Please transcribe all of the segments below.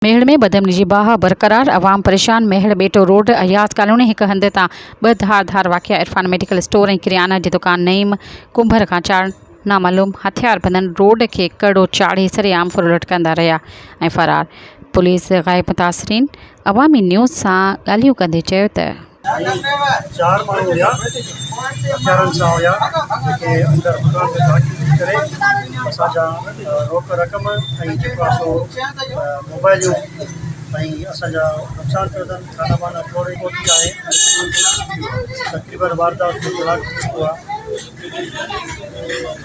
मेहड़ में बदमनी जी बाह बरकरार, अवाम परेशान। मेहड़ बेटो रोड अयाज कॉलोनी हिक हंध तां ब धार वाक़िया। इरफान मेडिकल स्टोर ऐं किरियाना जी दुकान नईम कुंभर खां 4 नामालूम हथियार बंदन रोड के कड़ो चाढ़े सरेआम फुर लटकंदा रहिया ऐं फरार। पुलिस ग़ाइब मुतासिरीन अवामी न्यूज़ सां ॻाल्हियूं कंदे चयो त 4 माण्हू हुया हथियारनि सां हुया जेके अंदरि दुकान में दाख़िल करे असांजा रोक रक़म ऐं जेको आहे सो मोबाइलियूं ऐं असांजा नुक़सानु कयो अथनि। खाना वाना थोरी पहुती आहे। तक़रीबन वारदात में कलाक थी चुको आहे।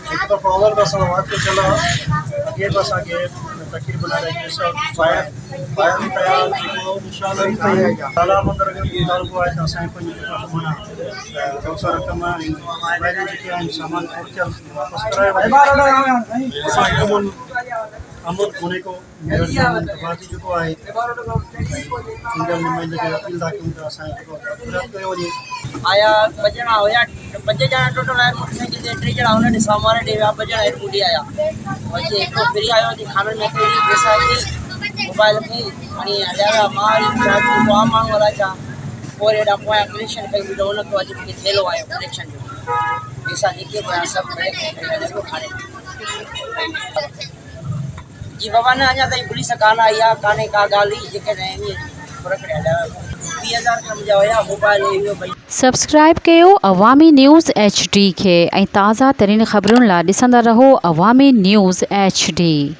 हिकु दफ़ो अवल बि असां वाक़ियो थियल आहे। अॻे बि असांखे तक़रीबन फायर बि कया। ताला मंदर खे तालुको आहे त असांखे पंहिंजी माना रोक रक़म ऐं मोबाइलियूं जेके आहिनि सामान पहुचियल वापसि कराए वञे। असां अमन कोने को बाक़ी जेको आहे इंडियन नुमाइंदे खे अपील था कयूं त असांखे जेको कयो वञे। आया बजण हुया 5 ॼणा टोटल आया मोटरसाइकिल ते 3 ॼणा हुन ॾे सामान ॾे विया। 2 ॼणा हेठि ॿुडी आया वरी हिकिड़ो फिरी आयो जे खाननि में कहिड़ी पैसा थी मोबाइल में खणी हलिया मां वरी आम माण्हू वारा छा पोइ हेॾा पोयां कलेक्शन कई त हुनखे अॼु मूंखे थेलो आयो कलेक्शन जो पैसा जेके पिया सभु खणे जी बाबा ने अञा ताईं पुलिस कान आई आहे। कान्हे का ॻाल्हि जेके फर्क़ु 20,000 खां मुंहिंजा हुया मोबाइल इहो भई। सब्सक्राइब कयो अवामी न्यूज़ HD खे ऐं ताज़ा तरीन ख़बरुनि लाइ ॾिसंदा रहो अवामी न्यूज़ HD।